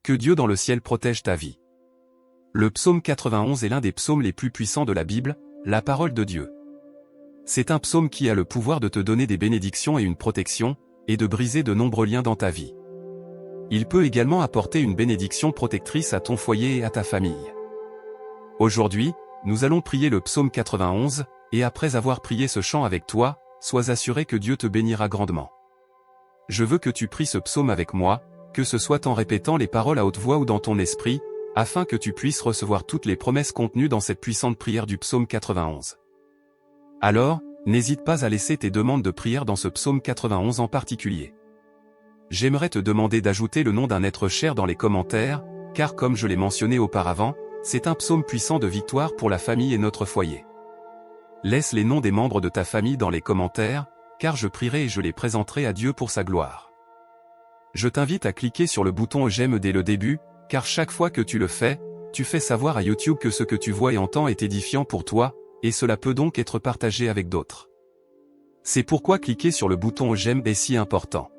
Que Dieu dans le ciel protège ta vie. Le psaume 91 est l'un des psaumes les plus puissants de la Bible, la parole de Dieu. C'est un psaume qui a le pouvoir de te donner des bénédictions et une protection, et de briser de nombreux liens dans ta vie. Il peut également apporter une bénédiction protectrice à ton foyer et à ta famille. Aujourd'hui, nous allons prier le psaume 91, et après avoir prié ce chant avec toi, sois assuré que Dieu te bénira grandement. Je veux que tu pries ce psaume avec moi, que ce soit en répétant les paroles à haute voix ou dans ton esprit, afin que tu puisses recevoir toutes les promesses contenues dans cette puissante prière du psaume 91. Alors, n'hésite pas à laisser tes demandes de prière dans ce psaume 91 en particulier. J'aimerais te demander d'ajouter le nom d'un être cher dans les commentaires, car comme je l'ai mentionné auparavant, c'est un psaume puissant de victoire pour la famille et notre foyer. Laisse les noms des membres de ta famille dans les commentaires, car je prierai et je les présenterai à Dieu pour sa gloire. Je t'invite à cliquer sur le bouton j'aime dès le début, car chaque fois que tu le fais, tu fais savoir à YouTube que ce que tu vois et entends est édifiant pour toi, et cela peut donc être partagé avec d'autres. C'est pourquoi cliquer sur le bouton j'aime est si important.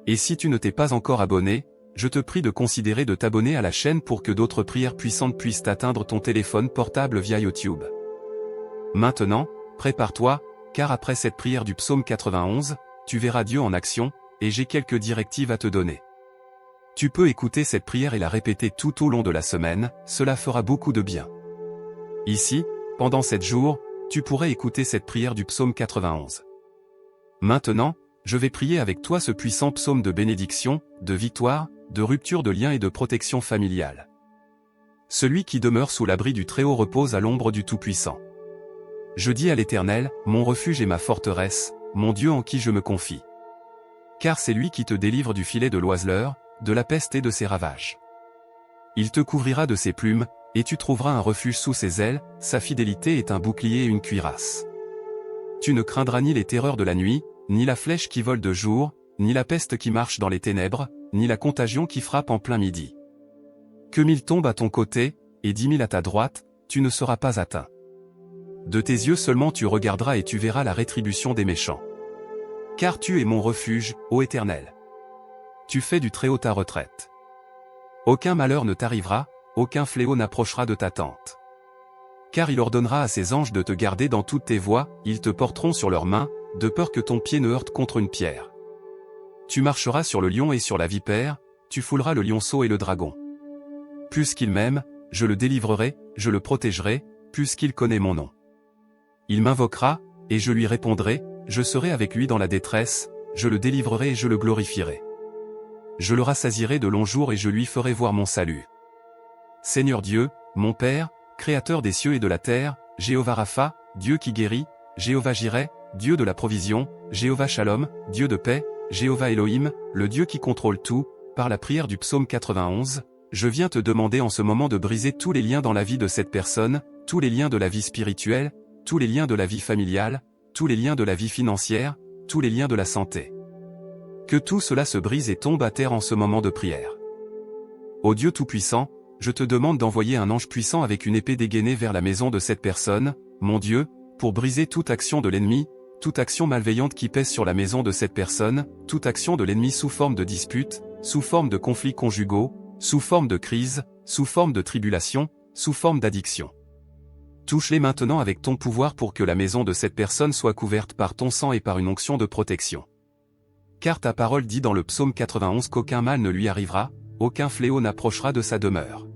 Et si tu ne t'es pas encore abonné, je te prie de considérer de t'abonner à la chaîne pour que d'autres prières puissantes puissent atteindre ton téléphone portable via YouTube. Maintenant, prépare-toi, car après cette prière du psaume 91, tu verras Dieu en action, et j'ai quelques directives à te donner. Tu peux écouter cette prière et la répéter tout au long de la semaine, cela fera beaucoup de bien. Ici, pendant 7 jours, tu pourrais écouter cette prière du psaume 91. Maintenant, je vais prier avec toi ce puissant psaume de bénédiction, de victoire, de rupture de liens et de protection familiale. Celui qui demeure sous l'abri du Très-Haut repose à l'ombre du Tout-Puissant. Je dis à l'Éternel, mon refuge et ma forteresse, mon Dieu en qui je me confie. Car c'est lui qui te délivre du filet de l'oiseleur, de la peste et de ses ravages. Il te couvrira de ses plumes, et tu trouveras un refuge sous ses ailes, sa fidélité est un bouclier et une cuirasse. Tu ne craindras ni les terreurs de la nuit, ni la flèche qui vole de jour, ni la peste qui marche dans les ténèbres, ni la contagion qui frappe en plein midi. Que 1000 tombent à ton côté, et 10 000 à ta droite, tu ne seras pas atteint. De tes yeux seulement tu regarderas et tu verras la rétribution des méchants. Car tu es mon refuge, ô Éternel. Tu fais du Très-Haut ta retraite. Aucun malheur ne t'arrivera, aucun fléau n'approchera de ta tente. Car il ordonnera à ses anges de te garder dans toutes tes voies, ils te porteront sur leurs mains, de peur que ton pied ne heurte contre une pierre. Tu marcheras sur le lion et sur la vipère, tu fouleras le lionceau et le dragon. Puisqu'il m'aime, je le délivrerai, je le protégerai, puisqu'il connaît mon nom. Il m'invoquera, et je lui répondrai, je serai avec lui dans la détresse, je le délivrerai et je le glorifierai. Je le rassasierai de longs jours et je lui ferai voir mon salut. Seigneur Dieu, mon Père, Créateur des cieux et de la terre, Jéhovah Rapha, Dieu qui guérit, Jéhovah Jireh, Dieu de la provision, Jéhovah Shalom, Dieu de paix, Jéhovah Elohim, le Dieu qui contrôle tout, par la prière du psaume 91, je viens te demander en ce moment de briser tous les liens dans la vie de cette personne, tous les liens de la vie spirituelle, tous les liens de la vie familiale, tous les liens de la vie financière, tous les liens de la santé. Que tout cela se brise et tombe à terre en ce moment de prière. Ô Dieu Tout-Puissant, je te demande d'envoyer un ange puissant avec une épée dégainée vers la maison de cette personne, mon Dieu, pour briser toute action de l'ennemi, toute action malveillante qui pèse sur la maison de cette personne, toute action de l'ennemi sous forme de dispute, sous forme de conflits conjugaux, sous forme de crise, sous forme de tribulation, sous forme d'addiction. Touche-les maintenant avec ton pouvoir pour que la maison de cette personne soit couverte par ton sang et par une onction de protection. Car ta parole dit dans le psaume 91 qu'aucun mal ne lui arrivera, aucun fléau n'approchera de sa demeure.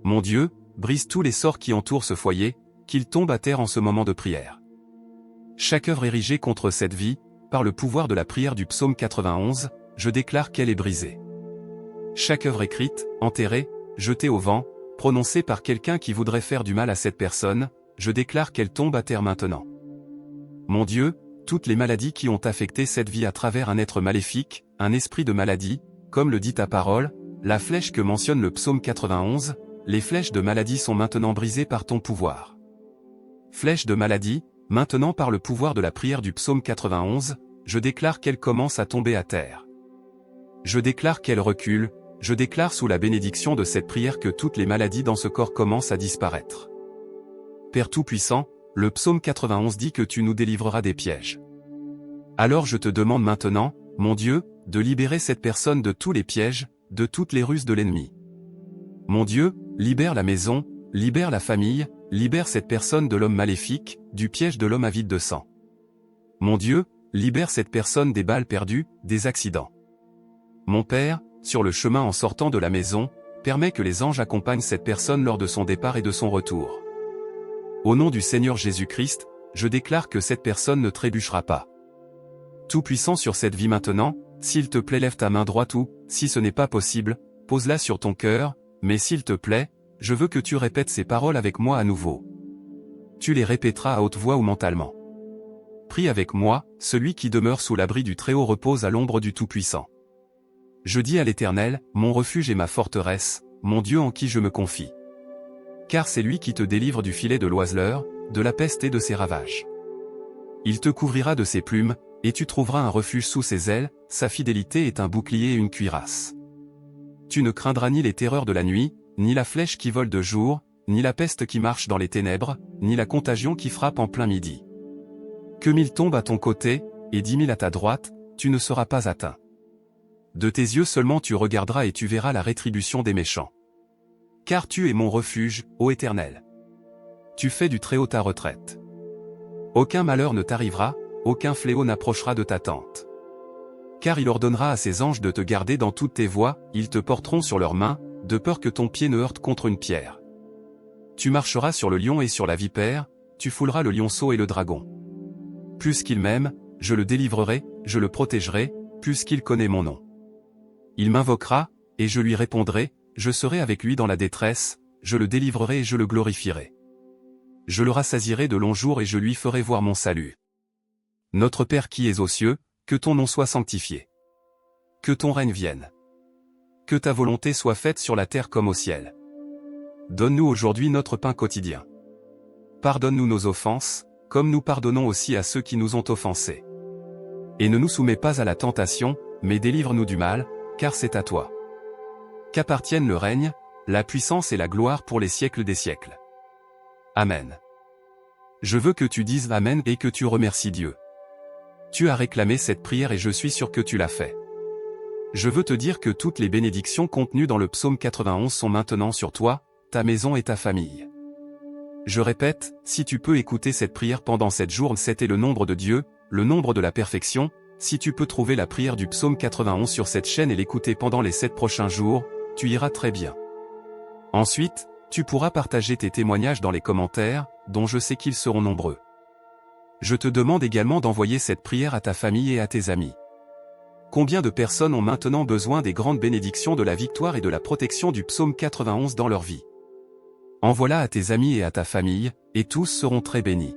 Mon Dieu, brise tous les sorts qui entourent ce foyer, qu'ils tombent à terre en ce moment de prière. Chaque œuvre érigée contre cette vie, par le pouvoir de la prière du psaume 91, je déclare qu'elle est brisée. Chaque œuvre écrite, enterrée, jetée au vent, prononcée par quelqu'un qui voudrait faire du mal à cette personne, je déclare qu'elle tombe à terre maintenant. Mon Dieu, toutes les maladies qui ont affecté cette vie à travers un être maléfique, un esprit de maladie, comme le dit ta parole, la flèche que mentionne le psaume 91, les flèches de maladie sont maintenant brisées par ton pouvoir. Flèches de maladie, maintenant par le pouvoir de la prière du psaume 91, je déclare qu'elle commence à tomber à terre. Je déclare qu'elle recule, je déclare sous la bénédiction de cette prière que toutes les maladies dans ce corps commencent à disparaître. Père Tout-Puissant, le psaume 91 dit que tu nous délivreras des pièges. Alors je te demande maintenant, mon Dieu, de libérer cette personne de tous les pièges, de toutes les ruses de l'ennemi. Mon Dieu, libère la maison, libère la famille, libère cette personne de l'homme maléfique, du piège de l'homme avide de sang. Mon Dieu, libère cette personne des balles perdues, des accidents. Mon Père, sur le chemin en sortant de la maison, permets que les anges accompagnent cette personne lors de son départ et de son retour. Au nom du Seigneur Jésus-Christ, je déclare que cette personne ne trébuchera pas. Tout-puissant sur cette vie maintenant, s'il te plaît lève ta main droite ou, si ce n'est pas possible, pose-la sur ton cœur, mais s'il te plaît, je veux que tu répètes ces paroles avec moi à nouveau. Tu les répéteras à haute voix ou mentalement. Prie avec moi, celui qui demeure sous l'abri du Très-Haut repose à l'ombre du Tout-Puissant. Je dis à l'Éternel, mon refuge et ma forteresse, mon Dieu en qui je me confie. Car c'est lui qui te délivre du filet de l'oiseleur, de la peste et de ses ravages. Il te couvrira de ses plumes, et tu trouveras un refuge sous ses ailes, sa fidélité est un bouclier et une cuirasse. Tu ne craindras ni les terreurs de la nuit, ni la flèche qui vole de jour, ni la peste qui marche dans les ténèbres, ni la contagion qui frappe en plein midi. Que 1000 tombent à ton côté, et 10 000 à ta droite, tu ne seras pas atteint. De tes yeux seulement tu regarderas et tu verras la rétribution des méchants. Car tu es mon refuge, ô Éternel. Tu fais du Très-Haut ta retraite. Aucun malheur ne t'arrivera, aucun fléau n'approchera de ta tente. Car il ordonnera à ses anges de te garder dans toutes tes voies, ils te porteront sur leurs mains, de peur que ton pied ne heurte contre une pierre. Tu marcheras sur le lion et sur la vipère, tu fouleras le lionceau et le dragon. Plus qu'il m'aime, je le délivrerai, je le protégerai, plus qu'il connaît mon nom. Il m'invoquera, et je lui répondrai, je serai avec lui dans la détresse, je le délivrerai et je le glorifierai. Je le rassasierai de longs jours et je lui ferai voir mon salut. Notre Père qui es aux cieux, que ton nom soit sanctifié. Que ton règne vienne. Que ta volonté soit faite sur la terre comme au ciel. Donne-nous aujourd'hui notre pain quotidien. Pardonne-nous nos offenses, comme nous pardonnons aussi à ceux qui nous ont offensés. Et ne nous soumets pas à la tentation, mais délivre-nous du mal, car c'est à toi qu'appartiennent le règne, la puissance et la gloire pour les siècles des siècles. Amen. Je veux que tu dises Amen et que tu remercies Dieu. Tu as réclamé cette prière et je suis sûr que tu l'as fait. Je veux te dire que toutes les bénédictions contenues dans le psaume 91 sont maintenant sur toi, ta maison et ta famille. Je répète, si tu peux écouter cette prière pendant 7 jours, 7 est le nombre de Dieu, le nombre de la perfection. Si tu peux trouver la prière du psaume 91 sur cette chaîne et l'écouter pendant les 7 prochains jours, tu iras très bien. Ensuite, tu pourras partager tes témoignages dans les commentaires, dont je sais qu'ils seront nombreux. Je te demande également d'envoyer cette prière à ta famille et à tes amis. Combien de personnes ont maintenant besoin des grandes bénédictions de la victoire et de la protection du psaume 91 dans leur vie? Envoie-la à tes amis et à ta famille, et tous seront très bénis.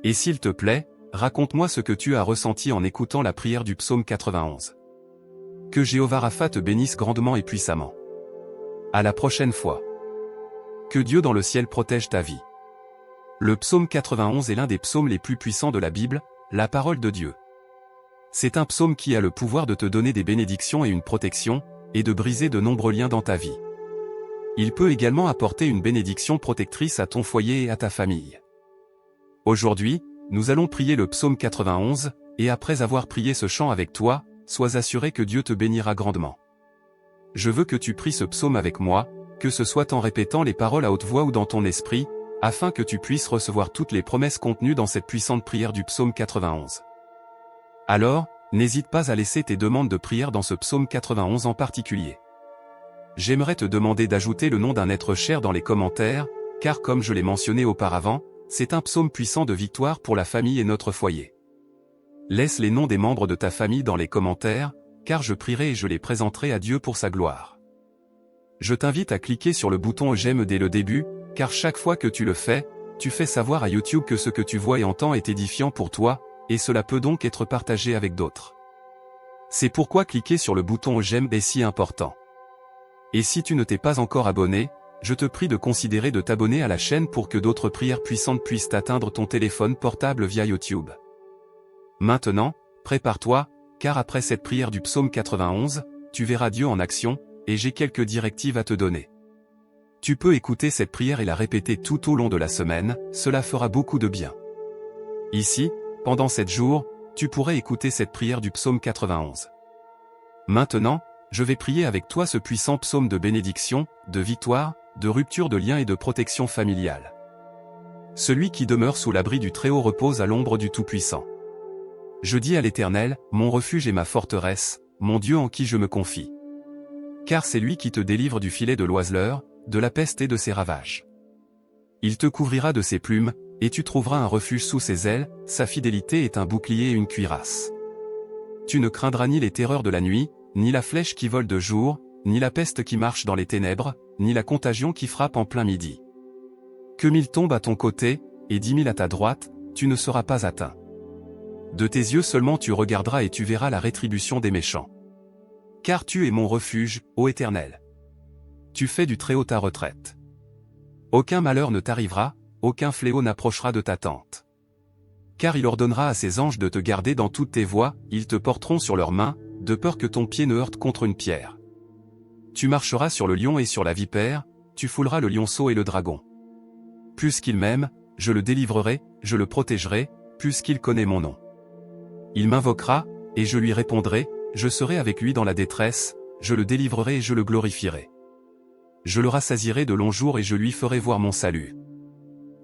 Et s'il te plaît, raconte-moi ce que tu as ressenti en écoutant la prière du psaume 91. Que Jéhovah Rapha te bénisse grandement et puissamment. À la prochaine fois. Que Dieu dans le ciel protège ta vie. Le psaume 91 est l'un des psaumes les plus puissants de la Bible, la parole de Dieu. C'est un psaume qui a le pouvoir de te donner des bénédictions et une protection, et de briser de nombreux liens dans ta vie. Il peut également apporter une bénédiction protectrice à ton foyer et à ta famille. Aujourd'hui, nous allons prier le psaume 91, et après avoir prié ce chant avec toi, sois assuré que Dieu te bénira grandement. Je veux que tu pries ce psaume avec moi, que ce soit en répétant les paroles à haute voix ou dans ton esprit, afin que tu puisses recevoir toutes les promesses contenues dans cette puissante prière du psaume 91. Alors, n'hésite pas à laisser tes demandes de prière dans ce psaume 91 en particulier. J'aimerais te demander d'ajouter le nom d'un être cher dans les commentaires, car comme je l'ai mentionné auparavant, c'est un psaume puissant de victoire pour la famille et notre foyer. Laisse les noms des membres de ta famille dans les commentaires, car je prierai et je les présenterai à Dieu pour sa gloire. Je t'invite à cliquer sur le bouton j'aime dès le début, car chaque fois que tu le fais, tu fais savoir à YouTube que ce que tu vois et entends est édifiant pour toi, et cela peut donc être partagé avec d'autres. C'est pourquoi cliquer sur le bouton j'aime est si important. Et si tu ne t'es pas encore abonné, je te prie de considérer de t'abonner à la chaîne pour que d'autres prières puissantes puissent atteindre ton téléphone portable via YouTube. Maintenant, prépare-toi, car après cette prière du psaume 91, tu verras Dieu en action, et j'ai quelques directives à te donner. Tu peux écouter cette prière et la répéter tout au long de la semaine, cela fera beaucoup de bien. Ici, pendant 7 jours, tu pourrais écouter cette prière du psaume 91. Maintenant, je vais prier avec toi ce puissant psaume de bénédiction, de victoire, de rupture de liens et de protection familiale. Celui qui demeure sous l'abri du Très-Haut repose à l'ombre du Tout-Puissant. Je dis à l'Éternel, mon refuge et ma forteresse, mon Dieu en qui je me confie. Car c'est lui qui te délivre du filet de l'oiseleur, de la peste et de ses ravages. Il te couvrira de ses plumes, et tu trouveras un refuge sous ses ailes, sa fidélité est un bouclier et une cuirasse. Tu ne craindras ni les terreurs de la nuit, ni la flèche qui vole de jour, ni la peste qui marche dans les ténèbres, ni la contagion qui frappe en plein midi. Que 1000 tombent à ton côté, et 10 000 à ta droite, tu ne seras pas atteint. De tes yeux seulement tu regarderas et tu verras la rétribution des méchants. Car tu es mon refuge, ô Éternel. Tu fais du Très-Haut ta retraite. Aucun malheur ne t'arrivera, aucun fléau n'approchera de ta tente. Car il ordonnera à ses anges de te garder dans toutes tes voies, ils te porteront sur leurs mains, de peur que ton pied ne heurte contre une pierre. Tu marcheras sur le lion et sur la vipère, tu fouleras le lionceau et le dragon. Puisqu'il m'aime, je le délivrerai, je le protégerai, puisqu'il connaît mon nom. Il m'invoquera, et je lui répondrai, je serai avec lui dans la détresse, je le délivrerai et je le glorifierai. Je le rassasierai de longs jours et je lui ferai voir mon salut.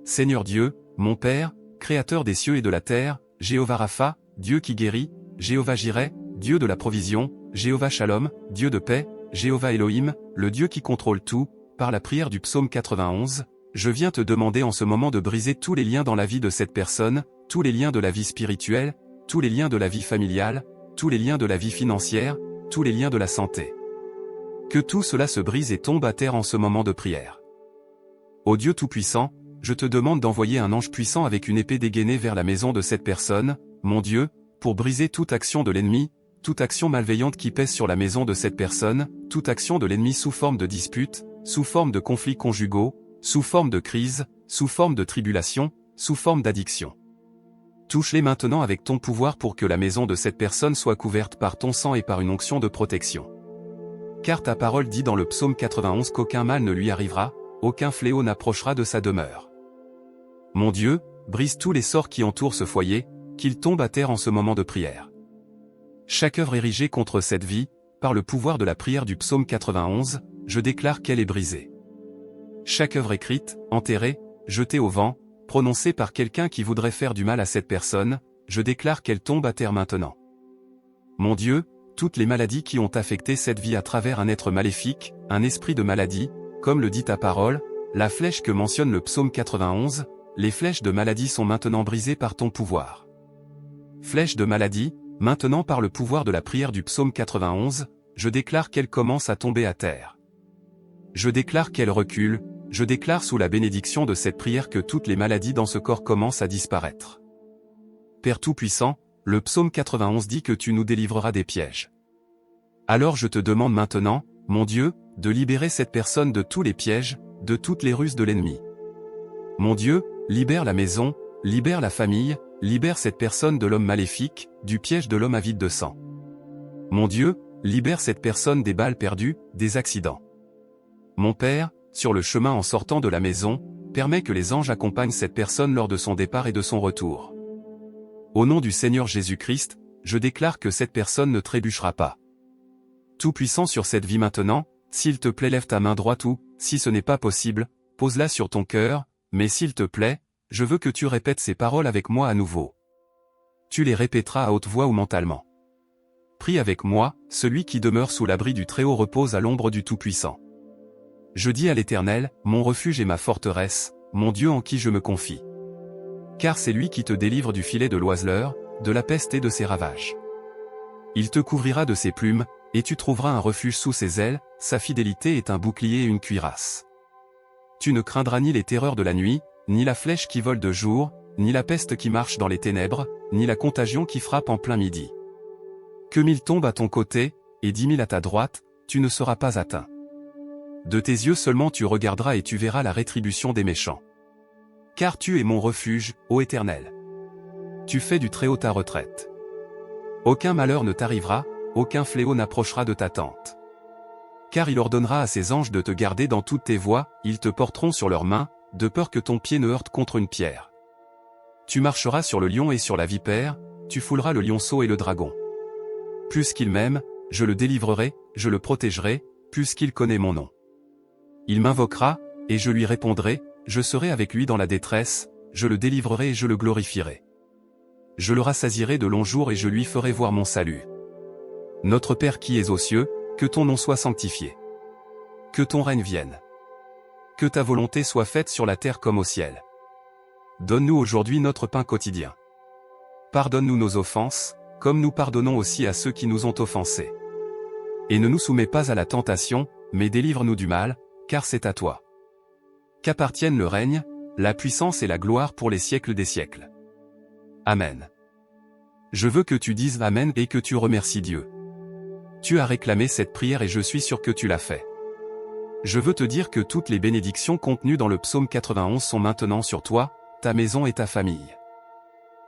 Seigneur Dieu, mon Père, Créateur des cieux et de la terre, Jéhovah Rapha, Dieu qui guérit, Jéhovah Jireh, Dieu de la provision, Jéhovah Shalom, Dieu de paix, Jéhovah Elohim, le Dieu qui contrôle tout, par la prière du psaume 91, je viens te demander en ce moment de briser tous les liens dans la vie de cette personne, tous les liens de la vie spirituelle, tous les liens de la vie familiale, tous les liens de la vie financière, tous les liens de la santé. Que tout cela se brise et tombe à terre en ce moment de prière. Ô Dieu Tout-Puissant, je te demande d'envoyer un ange puissant avec une épée dégainée vers la maison de cette personne, mon Dieu, pour briser toute action de l'ennemi, toute action malveillante qui pèse sur la maison de cette personne, toute action de l'ennemi sous forme de dispute, sous forme de conflits conjugaux, sous forme de crise, sous forme de tribulation, sous forme d'addiction. Touche-les maintenant avec ton pouvoir pour que la maison de cette personne soit couverte par ton sang et par une onction de protection. Car ta parole dit dans le psaume 91 qu'aucun mal ne lui arrivera, aucun fléau n'approchera de sa demeure. Mon Dieu, brise tous les sorts qui entourent ce foyer, qu'ils tombent à terre en ce moment de prière. Chaque œuvre érigée contre cette vie, par le pouvoir de la prière du psaume 91, je déclare qu'elle est brisée. Chaque œuvre écrite, enterrée, jetée au vent, prononcée par quelqu'un qui voudrait faire du mal à cette personne, je déclare qu'elle tombe à terre maintenant. Mon Dieu, toutes les maladies qui ont affecté cette vie à travers un être maléfique, un esprit de maladie, comme le dit ta parole, la flèche que mentionne le psaume 91, les flèches de maladie sont maintenant brisées par ton pouvoir. Flèches de maladie, maintenant par le pouvoir de la prière du psaume 91, je déclare qu'elle commence à tomber à terre. Je déclare qu'elle recule, je déclare sous la bénédiction de cette prière que toutes les maladies dans ce corps commencent à disparaître. Père Tout-Puissant, le psaume 91 dit que tu nous délivreras des pièges. Alors je te demande maintenant, mon Dieu, de libérer cette personne de tous les pièges, de toutes les ruses de l'ennemi. Mon Dieu, libère la maison, libère la famille, libère cette personne de l'homme maléfique, du piège de l'homme avide de sang. Mon Dieu, libère cette personne des balles perdues, des accidents. Mon Père, sur le chemin en sortant de la maison, permets que les anges accompagnent cette personne lors de son départ et de son retour. Au nom du Seigneur Jésus-Christ, je déclare que cette personne ne trébuchera pas. Tout-Puissant sur cette vie maintenant, s'il te plaît lève ta main droite ou, si ce n'est pas possible, pose-la sur ton cœur, mais s'il te plaît, je veux que tu répètes ces paroles avec moi à nouveau. Tu les répéteras à haute voix ou mentalement. Prie avec moi, celui qui demeure sous l'abri du Très-Haut repose à l'ombre du Tout-Puissant. Je dis à l'Éternel, mon refuge et ma forteresse, mon Dieu en qui je me confie. Car c'est lui qui te délivre du filet de l'oiseleur, de la peste et de ses ravages. Il te couvrira de ses plumes, et tu trouveras un refuge sous ses ailes, sa fidélité est un bouclier et une cuirasse. Tu ne craindras ni les terreurs de la nuit, ni la flèche qui vole de jour, ni la peste qui marche dans les ténèbres, ni la contagion qui frappe en plein midi. Que 1000 tombent à ton côté, et 10 000 à ta droite, tu ne seras pas atteint. De tes yeux seulement tu regarderas et tu verras la rétribution des méchants. Car tu es mon refuge, ô Éternel. Tu fais du Très-Haut ta retraite. Aucun malheur ne t'arrivera, aucun fléau n'approchera de ta tente. Car il ordonnera à ses anges de te garder dans toutes tes voies, ils te porteront sur leurs mains, de peur que ton pied ne heurte contre une pierre. Tu marcheras sur le lion et sur la vipère, tu fouleras le lionceau et le dragon. Puisqu'il m'aime, je le délivrerai, je le protégerai, puisqu'il connaît mon nom. Il m'invoquera, et je lui répondrai, je serai avec lui dans la détresse, je le délivrerai et je le glorifierai. Je le rassasierai de longs jours et je lui ferai voir mon salut. Notre Père qui es aux cieux, que ton nom soit sanctifié. Que ton règne vienne. Que ta volonté soit faite sur la terre comme au ciel. Donne-nous aujourd'hui notre pain quotidien. Pardonne-nous nos offenses, comme nous pardonnons aussi à ceux qui nous ont offensés. Et ne nous soumets pas à la tentation, mais délivre-nous du mal, car c'est à toi qu'appartiennent le règne, la puissance et la gloire pour les siècles des siècles. Amen. Je veux que tu dises Amen et que tu remercies Dieu. Tu as réclamé cette prière et je suis sûr que tu l'as fait. Je veux te dire que toutes les bénédictions contenues dans le psaume 91 sont maintenant sur toi, ta maison et ta famille.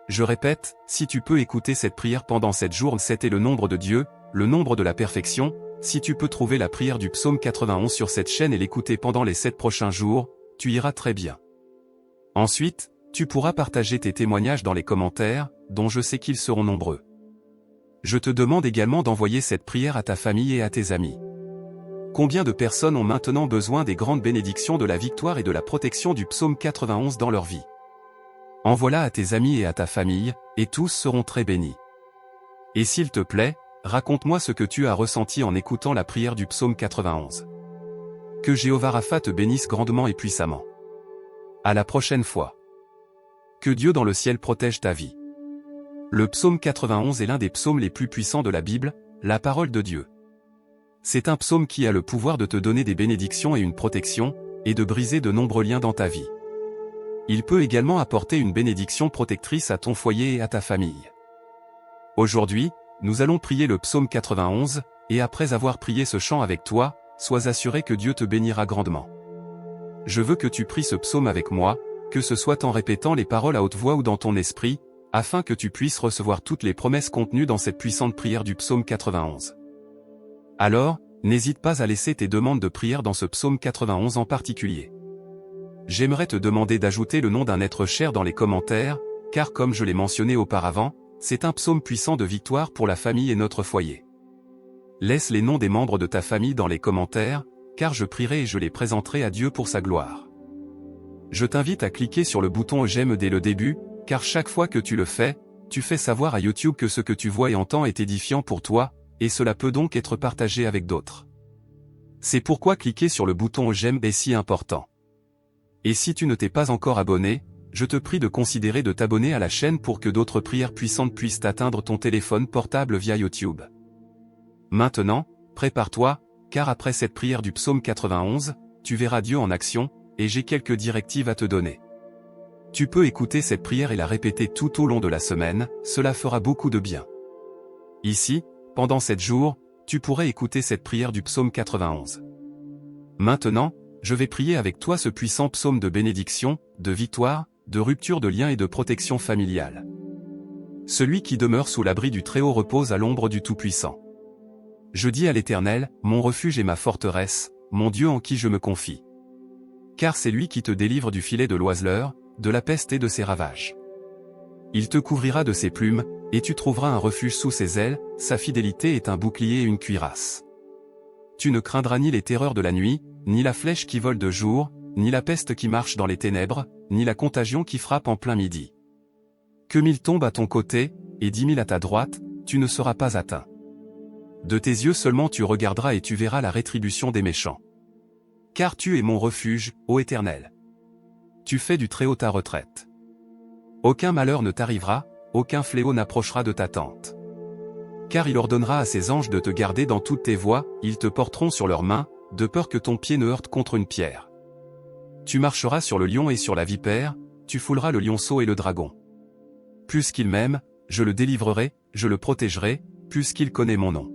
Je répète, si tu peux écouter cette prière pendant 7 jours, 7 est le nombre de Dieu, le nombre de la perfection, si tu peux trouver la prière du psaume 91 sur cette chaîne et l'écouter pendant les 7 prochains jours, tu iras très bien. Ensuite, tu pourras partager tes témoignages dans les commentaires, dont je sais qu'ils seront nombreux. Je te demande également d'envoyer cette prière à ta famille et à tes amis. Combien de personnes ont maintenant besoin des grandes bénédictions de la victoire et de la protection du psaume 91 dans leur vie? Envoie-la à tes amis et à ta famille, et tous seront très bénis. Et s'il te plaît, raconte-moi ce que tu as ressenti en écoutant la prière du psaume 91. Que Jéhovah Rapha te bénisse grandement et puissamment. À la prochaine fois. Que Dieu dans le ciel protège ta vie. Le psaume 91 est l'un des psaumes les plus puissants de la Bible, la parole de Dieu. C'est un psaume qui a le pouvoir de te donner des bénédictions et une protection, et de briser de nombreux liens dans ta vie. Il peut également apporter une bénédiction protectrice à ton foyer et à ta famille. Aujourd'hui, nous allons prier le psaume 91, et après avoir prié ce chant avec toi, sois assuré que Dieu te bénira grandement. Je veux que tu pries ce psaume avec moi, que ce soit en répétant les paroles à haute voix ou dans ton esprit, afin que tu puisses recevoir toutes les promesses contenues dans cette puissante prière du psaume 91. Alors, n'hésite pas à laisser tes demandes de prière dans ce psaume 91 en particulier. J'aimerais te demander d'ajouter le nom d'un être cher dans les commentaires, car comme je l'ai mentionné auparavant, c'est un psaume puissant de victoire pour la famille et notre foyer. Laisse les noms des membres de ta famille dans les commentaires, car je prierai et je les présenterai à Dieu pour sa gloire. Je t'invite à cliquer sur le bouton j'aime dès le début, car chaque fois que tu le fais, tu fais savoir à YouTube que ce que tu vois et entends est édifiant pour toi, et cela peut donc être partagé avec d'autres. C'est pourquoi cliquer sur le bouton j'aime est si important. Et si tu ne t'es pas encore abonné, je te prie de considérer de t'abonner à la chaîne pour que d'autres prières puissantes puissent atteindre ton téléphone portable via YouTube. Maintenant, prépare-toi, car après cette prière du psaume 91, tu verras Dieu en action, et j'ai quelques directives à te donner. Tu peux écouter cette prière et la répéter tout au long de la semaine, cela fera beaucoup de bien. Ici, pendant 7 jours, tu pourrais écouter cette prière du psaume 91. Maintenant, je vais prier avec toi ce puissant psaume de bénédiction, de victoire, de rupture de liens et de protection familiale. Celui qui demeure sous l'abri du Très-Haut repose à l'ombre du Tout-Puissant. Je dis à l'Éternel, mon refuge et ma forteresse, mon Dieu en qui je me confie. Car c'est lui qui te délivre du filet de l'oiseleur, de la peste et de ses ravages. Il te couvrira de ses plumes, et tu trouveras un refuge sous ses ailes, sa fidélité est un bouclier et une cuirasse. Tu ne craindras ni les terreurs de la nuit, ni la flèche qui vole de jour, ni la peste qui marche dans les ténèbres, ni la contagion qui frappe en plein midi. Que 1000 tombent à ton côté, et 10 000 à ta droite, tu ne seras pas atteint. De tes yeux seulement tu regarderas et tu verras la rétribution des méchants. Car tu es mon refuge, ô Éternel. Tu fais du Très-Haut ta retraite. Aucun malheur ne t'arrivera, aucun fléau n'approchera de ta tente. Car il ordonnera à ses anges de te garder dans toutes tes voies, ils te porteront sur leurs mains, de peur que ton pied ne heurte contre une pierre. Tu marcheras sur le lion et sur la vipère, tu fouleras le lionceau et le dragon. Puisqu'il m'aime, je le délivrerai, je le protégerai, puisqu'il connaît mon nom.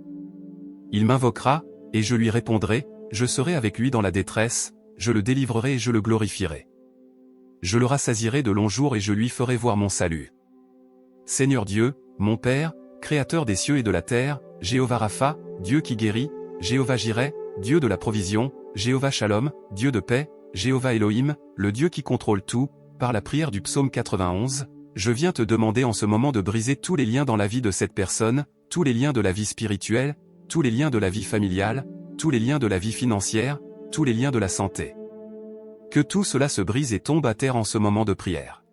Il m'invoquera, et je lui répondrai, je serai avec lui dans la détresse, je le délivrerai et je le glorifierai. Je le rassasierai de longs jours et je lui ferai voir mon salut. Seigneur Dieu, mon Père, Créateur des cieux et de la terre, Jéhovah Rapha, Dieu qui guérit, Jéhovah Jireh, Dieu de la provision, Jéhovah Shalom, Dieu de paix, Jéhovah Elohim, le Dieu qui contrôle tout, par la prière du psaume 91, je viens te demander en ce moment de briser tous les liens dans la vie de cette personne, tous les liens de la vie spirituelle, tous les liens de la vie familiale, tous les liens de la vie financière, tous les liens de la santé. Que tout cela se brise et tombe à terre en ce moment de prière.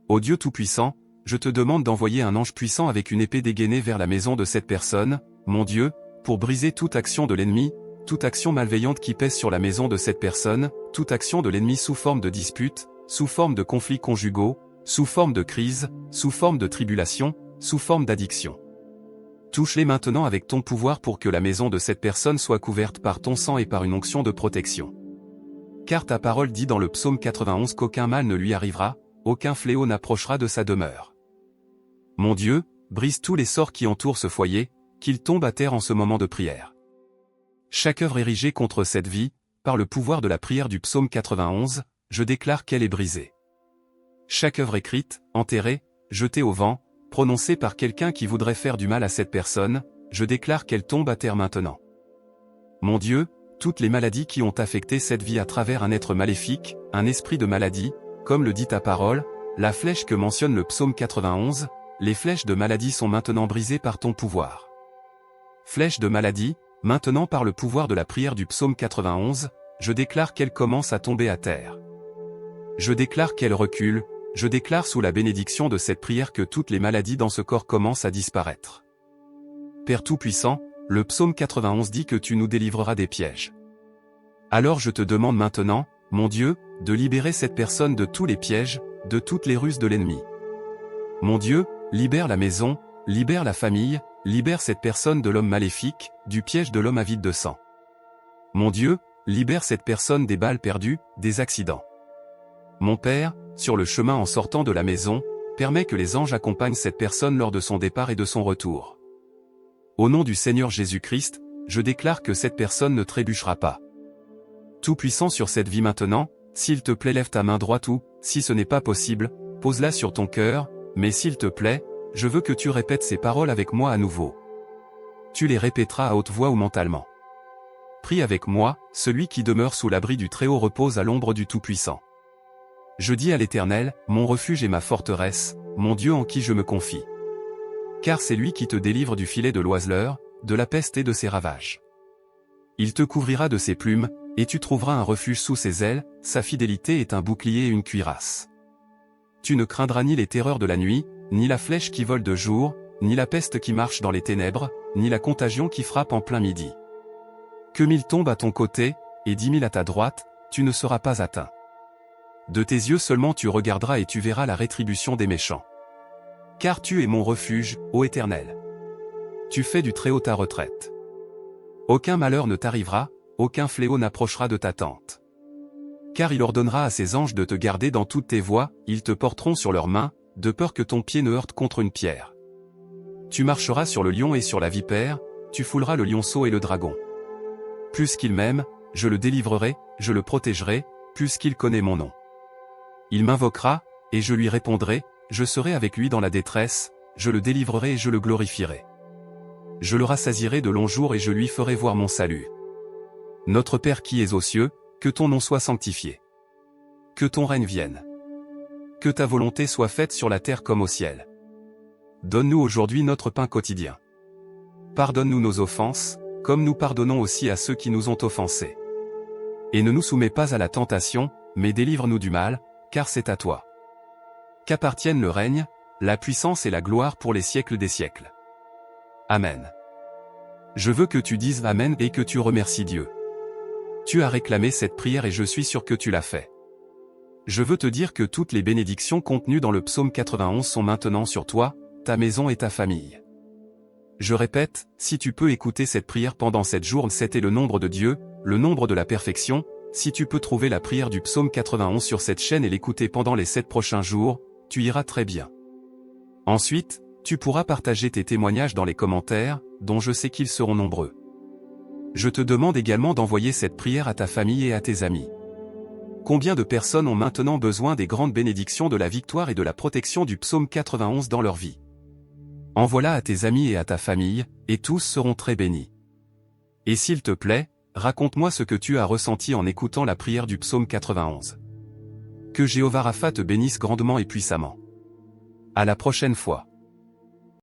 Ô Dieu Tout-Puissant, je te demande d'envoyer un ange puissant avec une épée dégainée vers la maison de cette personne, mon Dieu, pour briser toute action de l'ennemi, toute action malveillante qui pèse sur la maison de cette personne, toute action de l'ennemi sous forme de dispute, sous forme de conflits conjugaux, sous forme de crise, sous forme de tribulation, sous forme d'addiction. Touche-les maintenant avec ton pouvoir pour que la maison de cette personne soit couverte par ton sang et par une onction de protection. Car ta parole dit dans le psaume 91 qu'aucun mal ne lui arrivera, aucun fléau n'approchera de sa demeure. Mon Dieu, brise tous les sorts qui entourent ce foyer, qu'ils tombent à terre en ce moment de prière. Chaque œuvre érigée contre cette vie, par le pouvoir de la prière du psaume 91, je déclare qu'elle est brisée. Chaque œuvre écrite, enterrée, jetée au vent, prononcée par quelqu'un qui voudrait faire du mal à cette personne, je déclare qu'elle tombe à terre maintenant. Mon Dieu, toutes les maladies qui ont affecté cette vie à travers un être maléfique, un esprit de maladie, comme le dit ta parole, la flèche que mentionne le psaume 91, les flèches de maladie sont maintenant brisées par ton pouvoir. Flèches de maladie, maintenant par le pouvoir de la prière du psaume 91, je déclare qu'elle commence à tomber à terre. Je déclare qu'elle recule, je déclare sous la bénédiction de cette prière que toutes les maladies dans ce corps commencent à disparaître. Père Tout-Puissant, le psaume 91 dit que tu nous délivreras des pièges. Alors je te demande maintenant, mon Dieu, de libérer cette personne de tous les pièges, de toutes les ruses de l'ennemi. Mon Dieu, libère la maison, libère la famille, libère cette personne de l'homme maléfique, du piège de l'homme avide de sang. Mon Dieu, libère cette personne des balles perdues, des accidents. Mon Père, sur le chemin en sortant de la maison, permets que les anges accompagnent cette personne lors de son départ et de son retour. Au nom du Seigneur Jésus-Christ, je déclare que cette personne ne trébuchera pas. Tout-Puissant sur cette vie maintenant, s'il te plaît lève ta main droite ou, si ce n'est pas possible, pose-la sur ton cœur, mais s'il te plaît, je veux que tu répètes ces paroles avec moi à nouveau. Tu les répéteras à haute voix ou mentalement. Prie avec moi, celui qui demeure sous l'abri du Très-Haut repose à l'ombre du Tout-Puissant. Je dis à l'Éternel, mon refuge et ma forteresse, mon Dieu en qui je me confie. Car c'est lui qui te délivre du filet de l'oiseleur, de la peste et de ses ravages. Il te couvrira de ses plumes, et tu trouveras un refuge sous ses ailes, sa fidélité est un bouclier et une cuirasse. Tu ne craindras ni les terreurs de la nuit, ni la flèche qui vole de jour, ni la peste qui marche dans les ténèbres, ni la contagion qui frappe en plein midi. Que 1000 tombent à ton côté, et 10 000 à ta droite, tu ne seras pas atteint. De tes yeux seulement tu regarderas et tu verras la rétribution des méchants. Car tu es mon refuge, ô Éternel. Tu fais du Très-Haut ta retraite. Aucun malheur ne t'arrivera, aucun fléau n'approchera de ta tente. Car il ordonnera à ses anges de te garder dans toutes tes voies, ils te porteront sur leurs mains, de peur que ton pied ne heurte contre une pierre. Tu marcheras sur le lion et sur la vipère, tu fouleras le lionceau et le dragon. Plus qu'il m'aime, je le délivrerai, je le protégerai, plus qu'il connaît mon nom. Il m'invoquera, et je lui répondrai, je serai avec lui dans la détresse, je le délivrerai et je le glorifierai. Je le rassasierai de longs jours et je lui ferai voir mon salut. Notre Père qui es aux cieux, que ton nom soit sanctifié. Que ton règne vienne. Que ta volonté soit faite sur la terre comme au ciel. Donne-nous aujourd'hui notre pain quotidien. Pardonne-nous nos offenses, comme nous pardonnons aussi à ceux qui nous ont offensés. Et ne nous soumets pas à la tentation, mais délivre-nous du mal, car c'est à toi qu'appartiennent le règne, la puissance et la gloire pour les siècles des siècles. Amen. Je veux que tu dises Amen et que tu remercies Dieu. Tu as réclamé cette prière et je suis sûr que tu l'as fait. Je veux te dire que toutes les bénédictions contenues dans le psaume 91 sont maintenant sur toi, ta maison et ta famille. Je répète, si tu peux écouter cette prière pendant 7 jours, 7 est le nombre de Dieu, le nombre de la perfection. Si tu peux trouver la prière du psaume 91 sur cette chaîne et l'écouter pendant les 7 prochains jours, tu iras très bien. Ensuite, tu pourras partager tes témoignages dans les commentaires, dont je sais qu'ils seront nombreux. Je te demande également d'envoyer cette prière à ta famille et à tes amis. Combien de personnes ont maintenant besoin des grandes bénédictions de la victoire et de la protection du psaume 91 dans leur vie? Envoie-la à tes amis et à ta famille, et tous seront très bénis. Et s'il te plaît, raconte-moi ce que tu as ressenti en écoutant la prière du psaume 91. Que Jéhovah Rapha te bénisse grandement et puissamment. À la prochaine fois.